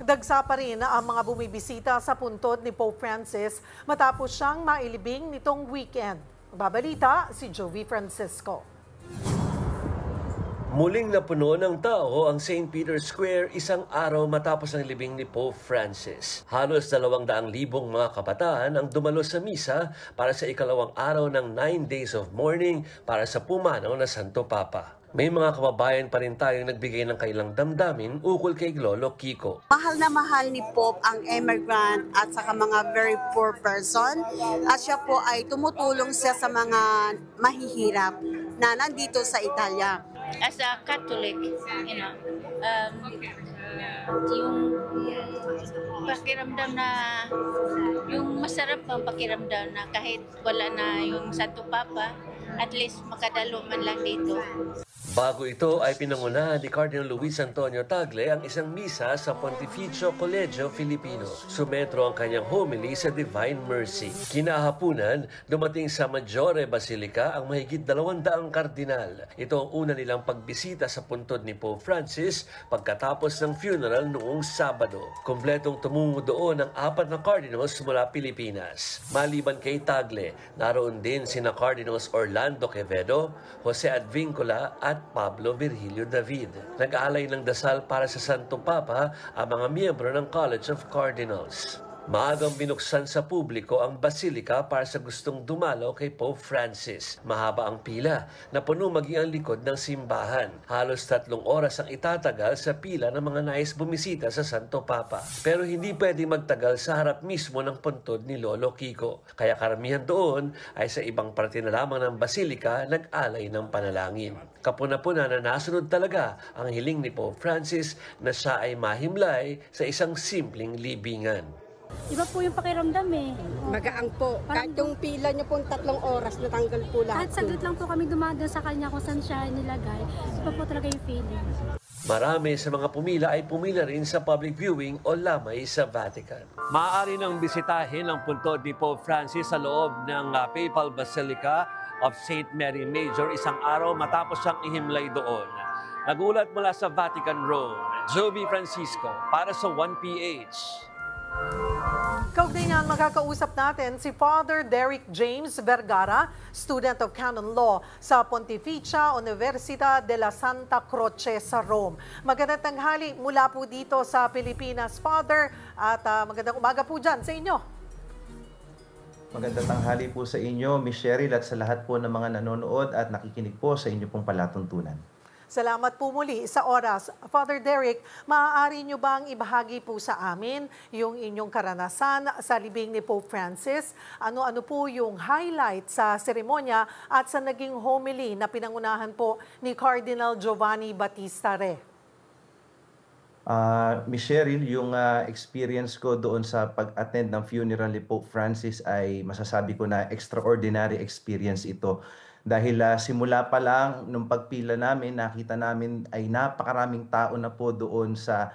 Dagsa pa rin ang mga bumibisita sa puntod ni Pope Francis matapos siyang mailibing nitong weekend. Babalita si Jovi Francisco. Muling napuno ng tao ang St. Peter's Square isang araw matapos ang libing ni Pope Francis. Halos 200,000 mga kabataan ang dumalo sa misa para sa ikalawang araw ng 9 days of mourning para sa pumanaw na Santo Papa. May mga kababayan pa rin tayong nagbigay ng kailang damdamin ukol kay Lolo Kiko. Mahal na mahal ni Pope ang immigrant at saka mga very poor person. At siya po ay tumutulong siya sa mga mahihirap na nandito sa Italia. As a Catholic, yung pakiramdam na, yung masarap ang pakiramdam na kahit wala na yung Santo Papa, at least makadalo man lang dito. Bago ito ay pinangunahan ni Cardinal Luis Antonio Tagle ang isang misa sa Pontificio Collegio Filipino. Sumetro ang kanyang homily sa Divine Mercy. Kinahapunan, dumating sa Maggiore Basilica ang mahigit 200 kardinal. Ito ang una nilang pagbisita sa puntod ni Pope Francis pagkatapos ng funeral noong Sabado. Kompletong tumungo doon ang 4 na cardinals mula Pilipinas. Maliban kay Tagle, naroon din sina Cardinals Orlando Quevedo, Jose Advincula at Pablo Virgilio David. Nag-aalay ng dasal para sa Santo Papa ang mga miyembro ng College of Cardinals. Maagang binuksan sa publiko ang basilika para sa gustong dumalaw kay Pope Francis. Mahaba ang pila na puno maging ang likod ng simbahan. Halos 3 oras ang itatagal sa pila ng mga nais bumisita sa Santo Papa. Pero hindi pwedeng magtagal sa harap mismo ng puntod ni Lolo Kiko. Kaya karamihan doon ay sa ibang parte na lamang ng basilika nag-alay ng panalangin. Kapuna-puna na nasunod talaga ang hiling ni Pope Francis na siya ay mahimlay sa isang simpleng libingan. Iba po yung pakiramdam eh. Magaang po. Kahit yung pila niya pong 3 oras, natanggal po lahat. Kahit saglit lang po kami dumadaan sa kanya kung saan siya nilagay. Iba po talaga yung feeling. Marami sa mga pumila ay pumila rin sa public viewing o lamay sa Vatican. Maaari nang bisitahin ang puntod ni Pope Francis sa loob ng Papal Basilica of St. Mary Major isang araw matapos siyang ihimlay doon. Nagulat mula sa Vatican, Rome, Jovi Francisco para sa 1PH. Kaugnay nga makakausap natin si Father Derek James Vergara, student of canon law sa Pontificia Universidad de la Santa Croce sa Rome. Magandang tanghali mula po dito sa Pilipinas, Father, at magandang umaga po dyan sa inyo. Magandang tanghali po sa inyo, Miss Cheryl, at sa lahat po ng mga nanonood at nakikinig po sa inyo pong palatuntunan. Salamat po muli sa oras. Father Derek, maaari nyo bang ibahagi po sa amin yung inyong karanasan sa libing ni Pope Francis? Ano-ano po yung highlight sa seremonya at sa naging homily na pinangunahan po ni Cardinal Giovanni Battista Re? Miss Cheryl, yung experience ko doon sa pag-attend ng funeral ni Pope Francis ay masasabi ko na extraordinary experience ito. Dahil simula pa lang nung pagpila namin, nakita namin ay napakaraming tao na po doon sa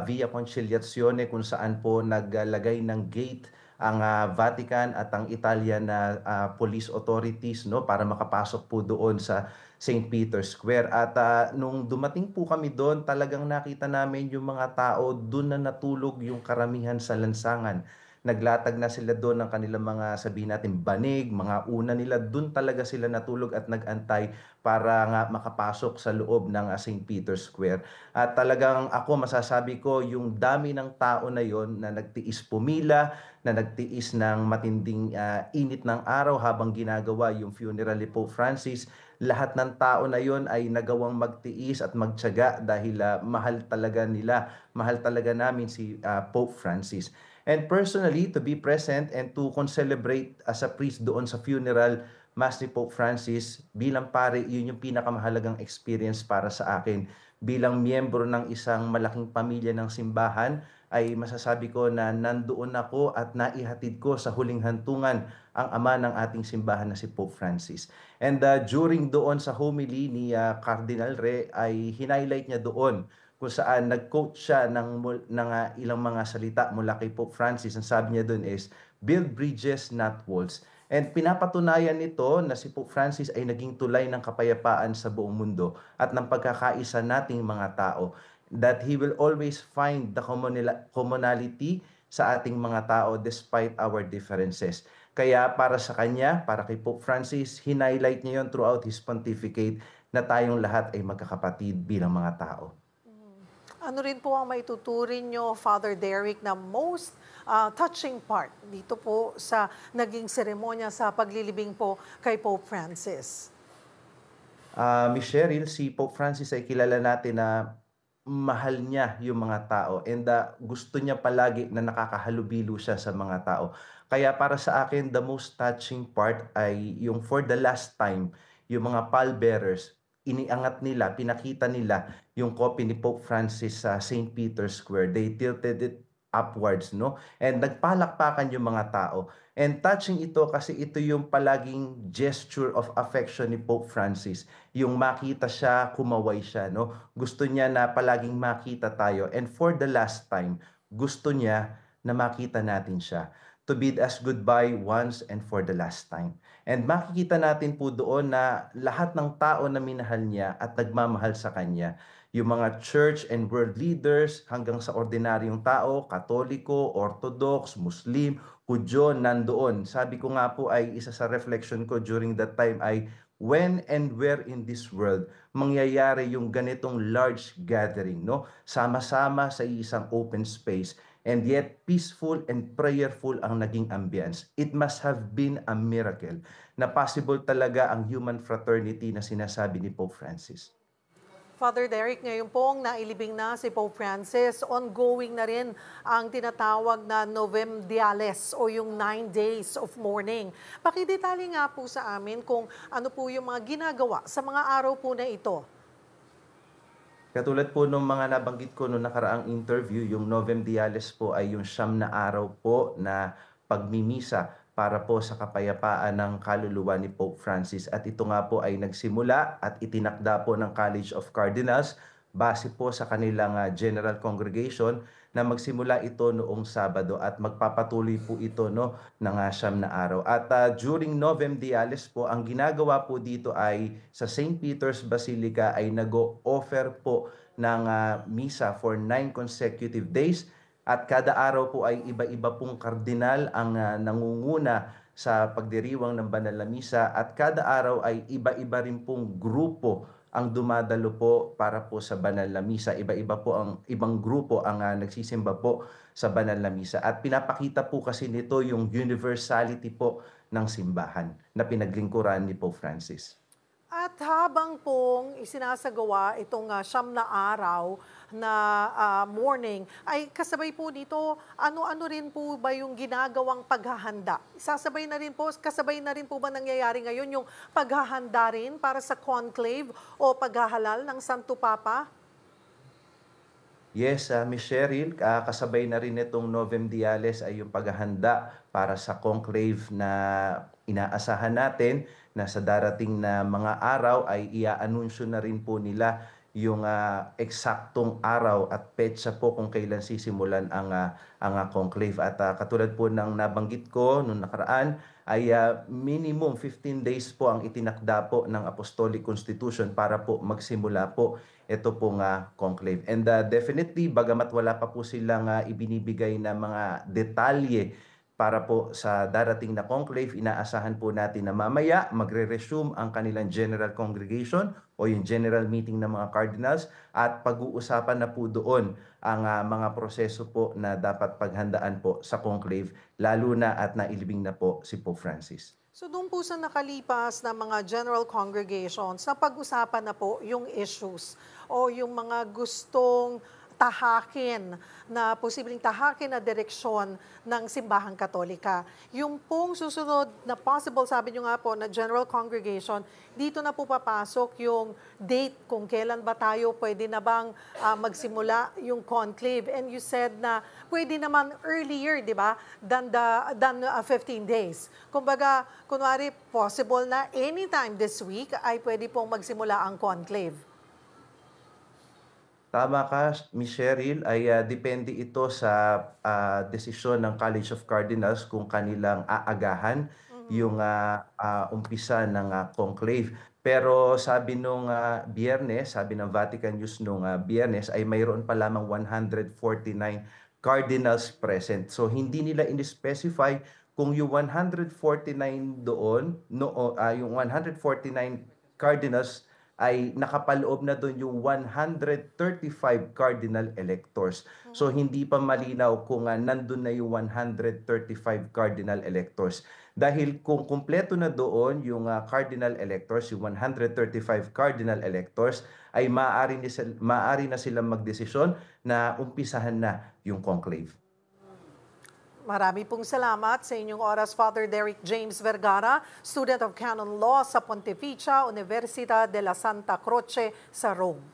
Via Conciliazione kung saan po naglagay ng gate ang Vatican at ang Italian na police authorities, no, para makapasok po doon sa St. Peter's Square. At nung dumating po kami doon, talagang nakita namin yung mga tao doon na natulog yung karamihan sa lansangan. Naglatag na sila doon ng kanilang mga, sabihin natin, banig, mga una nila, doon talaga sila natulog at nagantay para nga makapasok sa loob ng St. Peter's Square. At talagang ako masasabi ko, yung dami ng tao na yon na nagtiis pumila, na nagtiis ng matinding init ng araw habang ginagawa yung funeral ni Pope Francis, lahat ng tao na yon ay nagawang magtiis at magtiyaga dahil mahal talaga nila, mahal talaga namin si Pope Francis. And personally, to be present and to concelebrate as a priest doon sa funeral mass ni Pope Francis, bilang pare, yun yung pinakamahalagang experience para sa akin. Bilang miyembro ng isang malaking pamilya ng simbahan, ay masasabi ko na nandoon ako at naihatid ko sa huling hantungan ang ama ng ating simbahan na si Pope Francis. And during doon sa homily ni Cardinal Re, ay hinighlight niya doon kung saan nag-quote siya ng ilang mga salita mula kay Pope Francis. Ang sabi niya doon is, build bridges, not walls. And pinapatunayan nito na si Pope Francis ay naging tulay ng kapayapaan sa buong mundo at ng pagkakaisa nating mga tao. that He will always find the commonality sa ating mga tao despite our differences. Kaya para sa Kanya, para kay Pope Francis, hinighlight niya yun throughout his pontificate na tayong lahat ay magkakapatid bilang mga tao. Ano rin po ang maituturing nyo, Father Derek, na most touching part dito po sa naging seremonya sa paglilibing po kay Pope Francis? Miss Cheryl, si Pope Francis ay kilala natin na mahal niya yung mga tao and gusto niya palagi na nakakahalubilo siya sa mga tao. Kaya para sa akin, the most touching part ay yung for the last time, yung mga pallbearers, iniangat nila, pinakita nila yung copy ni Pope Francis sa St. Peter's Square. They tilted it upwards, no? And nagpalakpakan yung mga tao. And touching ito kasi ito yung palaging gesture of affection ni Pope Francis. Yung makita siya, kumaway siya, no? Gusto niya na palaging makita tayo. And for the last time, gusto niya na makita natin siya. To bid us goodbye once and for the last time. And makikita natin po doon na lahat ng tao na minahal niya at nagmamahal sa kanya, yung mga church and world leaders hanggang sa ordinaryong tao, Katoliko, Orthodox, Muslim, Hudyo, nandoon. Sabi ko nga po ay isa sa reflection ko during that time ay when and where in this world mangyayari yung ganitong large gathering, no? Sama-sama sa isang open space. And yet peaceful and prayerful ang naging ambience. It must have been a miracle na possible talaga ang human fraternity na sinasabi ni Pope Francis. Father Derek, ngayon pong nailibing na si Pope Francis, ongoing na rin ang tinatawag na Novem Diales o yung 9 days of mourning. Pakidetali nga po sa amin kung ano po yung mga ginagawa sa mga araw po na ito. Katulad po nung mga nabanggit ko nung nakaraang interview, yung Novem Diales po ay yung 9 na araw po na pagmimisa para po sa kapayapaan ng kaluluwa ni Pope Francis. At ito nga po ay nagsimula at itinakda po ng College of Cardinals base po sa kanilang General Congregation na magsimula ito noong Sabado at magpapatuloy po ito ng 9 na araw. At during Novem Diales po, ang ginagawa po dito ay sa St. Peter's Basilica ay nag-o-offer po ng misa for 9 consecutive days. At kada araw po ay iba-iba pong kardinal ang nangunguna sa pagdiriwang ng banal na misa at kada araw ay iba-iba rin pong grupo ang dumadalo po para po sa banal na misa. Iba-iba po ang ibang grupo ang nagsisimba po sa banal na misa. At pinapakita po kasi nito yung universality po ng simbahan na pinaglingkuran ni Pope Francis. At habang pong isinasagawa itong 9 na araw na morning, ay kasabay po dito, ano-ano rin po ba yung ginagawang paghahanda? Kasabay na rin po ba nangyayari ngayon yung paghahanda rin para sa conclave o paghahalal ng Santo Papa? Yes, Miss Cheryl, kasabay na rin itong Novem Diales ay yung paghahanda para sa conclave na inaasahan natin na sa darating na mga araw ay ia-anunsyo na rin po nila yung eksaktong araw at petsa po kung kailan sisimulan ang conclave. At katulad po ng nabanggit ko noong nakaraan ay minimum 15 days po ang itinakda po ng Apostolic Constitution para po magsimula po ito pong conclave. And definitely, bagamat wala pa po silang ibinibigay na mga detalye para po sa darating na conclave, inaasahan po natin na mamaya magre-resume ang kanilang General Congregation o yung General Meeting ng mga Cardinals at pag-uusapan na po doon ang mga proseso po na dapat paghandaan po sa conclave, lalo na at nailibing na po si Pope Francis. So doon po sa nakalipas na mga general congregations, napag-usapan na po yung issues o yung mga gustong tahakin na posibleng tahakin na direksyon ng Simbahang Katolika. Yung pong susunod na possible, sabi nyo nga po, na General Congregation, dito na po papasok yung date kung kailan ba tayo pwede na bang magsimula yung conclave. And you said na pwede naman earlier, di ba, than 15 days. Kumbaga, kunwari, possible na anytime this week ay pwede pong magsimula ang conclave. Tama ka, Miss Cheryl, ay depende ito sa desisyon ng College of Cardinals kung kanilang aagahan yung umpisa ng conclave. Pero sabi nung Biyernes, sabi ng Vatican News nung Biyernes ay mayroon pa lamang 149 cardinals present. So hindi nila in-specify kung yung 149 doon, yung 149 cardinals ay nakapaloob na doon yung 135 cardinal electors. So hindi pa malinaw kung nandun na yung 135 cardinal electors. Dahil kung kumpleto na doon yung cardinal electors, yung 135 cardinal electors, ay maaari na silang magdesisyon na umpisahan na yung conclave. Marami pong salamat sa inyong oras, Father Derek James Vergara, student of Canon Law sa Pontificia Universidad de la Santa Croce sa Rome.